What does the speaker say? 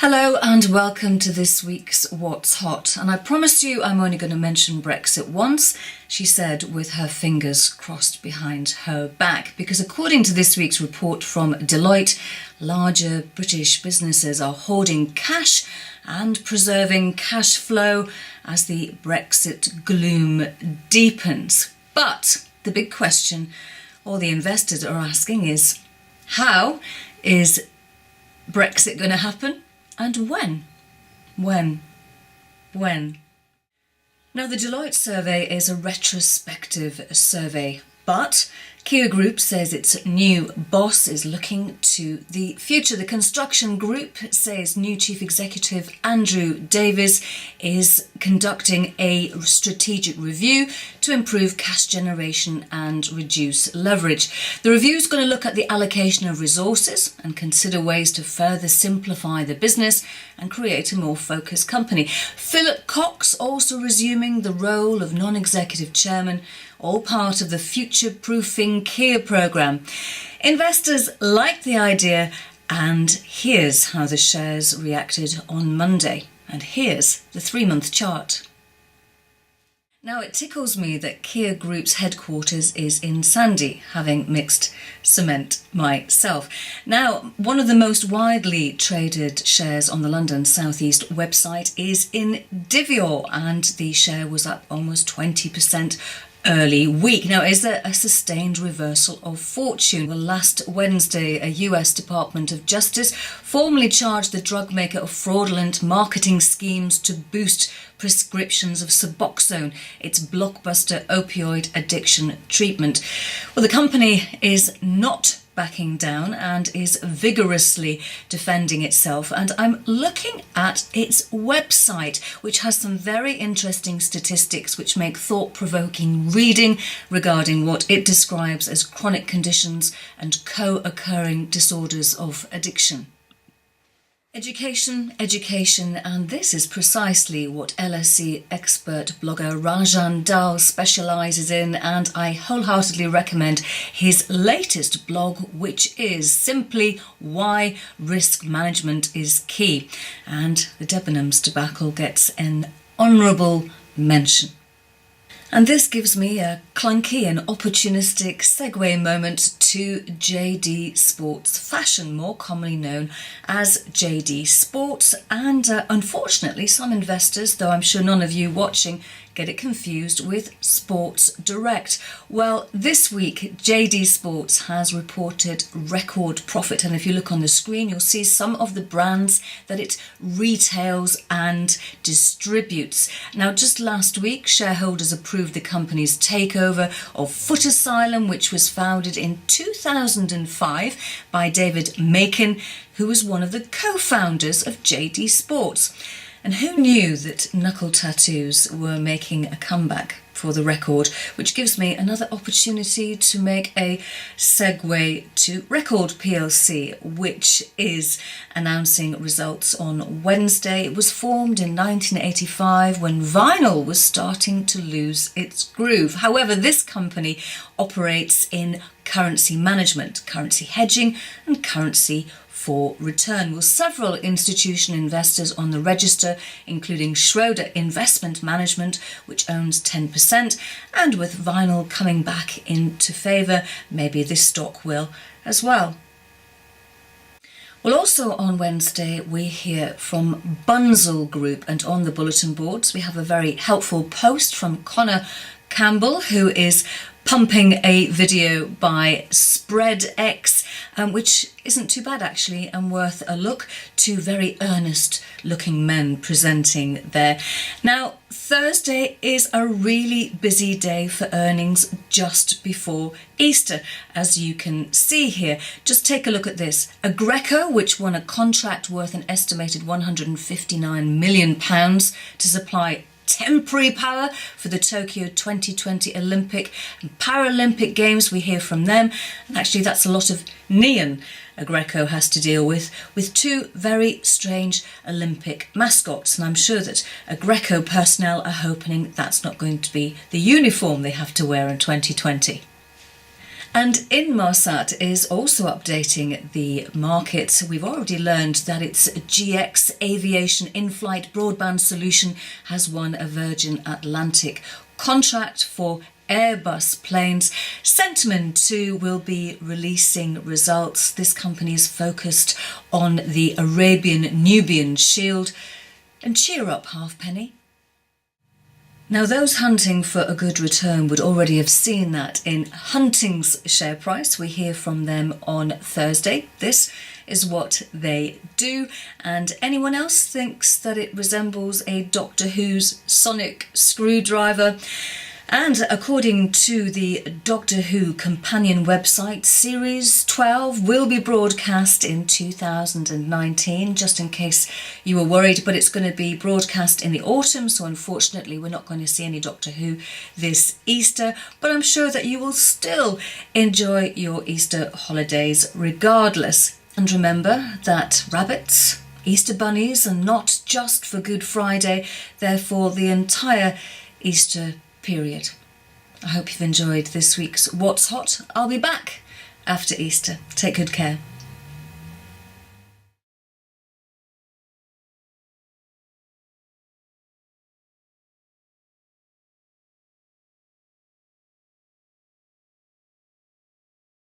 Hello and welcome to this week's What's Hot. And I promised you I'm only going to mention Brexit once, she said with her fingers crossed behind her back. Because according to this week's report from Deloitte, larger British businesses are hoarding cash and preserving cash flow as the Brexit gloom deepens. But the big question all the investors are asking is, how is Brexit going to happen? And when? When? Now, the Deloitte survey is a retrospective survey, but Kia Group says its new boss is looking to the future. The construction group says new chief executive Andrew Davies is conducting a strategic review to improve cash generation and reduce leverage. The review is going to look at the allocation of resources and consider ways to further simplify the business and create a more focused company. Philip Cox also resuming the role of non-executive chairman, all part of the future-proofing Kia programme. Investors like the idea, and here's how the shares reacted on Monday. And here's the 3-month chart. Now, it tickles me that Kia Group's headquarters is in Sandy, having mixed cement myself. Now, one of the most widely traded shares on the London South East website is in Divya, and the share was up almost 20% early week. Now, is there a sustained reversal of fortune? Well, last Wednesday, a US Department of Justice formally charged the drug maker of fraudulent marketing schemes to boost prescriptions of Suboxone, its blockbuster opioid addiction treatment. Well, the company is not backing down and is vigorously defending itself, and I'm looking at its website, which has some very interesting statistics which make thought-provoking reading regarding what it describes as chronic conditions and co-occurring disorders of addiction. Education, and this is precisely what LSE expert blogger Rajan Dal specialises in, and I wholeheartedly recommend his latest blog, which is simply Why Risk Management is Key. And the Debenhams debacle gets an honourable mention. And this gives me a clunky and opportunistic segue moment to JD Sports Fashion, more commonly known as JD Sports. And unfortunately, some investors, though I'm sure none of you watching, get it confused with Sports Direct. Well, this week, JD Sports has reported record profit. And if you look on the screen, you'll see some of the brands that it retails and distributes. Now, just last week, shareholders approved the company's takeover of Asylum, which was founded in 2005 by David Macon, who was one of the co-founders of JD Sports. And who knew that knuckle tattoos were making a comeback, for the record, which gives me another opportunity to make a segue to Record plc, which is announcing results on Wednesday. It was formed in 1985 when vinyl was starting to lose its groove. However, this company operates in currency management, currency hedging and currency for return. Well, several institutional investors on the register, including Schroeder Investment Management, which owns 10%, and with vinyl coming back into favour, maybe this stock will as well. Well, also on Wednesday, we hear from Bunzl Group, and on the bulletin boards, we have a very helpful post from Connor Campbell, who is pumping a video by SpreadX, which isn't too bad actually and worth a look. Two very earnest looking men presenting there. Now, Thursday is a really busy day for earnings just before Easter, as you can see here. Just take a look at this. Aggreko, which won a contract worth an estimated £159 million to supply temporary power for the Tokyo 2020 Olympic and Paralympic Games. We hear from them, and actually that's a lot of neon Aggreko has to deal with two very strange Olympic mascots, and I'm sure that Aggreko personnel are hoping that's not going to be the uniform they have to wear in 2020. And Inmarsat is also updating the market. We've already learned that its GX Aviation in-flight broadband solution has won a Virgin Atlantic contract for Airbus planes. Sentiment too will be releasing results. This company is focused on the Arabian-Nubian Shield. And cheer up, Halfpenny. Now, those hunting for a good return would already have seen that in Hunting's share price. We hear from them on Thursday. This is what they do. And anyone else thinks that it resembles a Doctor Who's sonic screwdriver? And according to the Doctor Who companion website, Series 12 will be broadcast in 2019, just in case you were worried, but it's going to be broadcast in the autumn, so unfortunately we're not going to see any Doctor Who this Easter, but I'm sure that you will still enjoy your Easter holidays regardless. And remember that rabbits, Easter bunnies are not just for Good Friday, they're for the entire Easter period. I hope you've enjoyed this week's What's Hot. I'll be back after Easter. Take good care.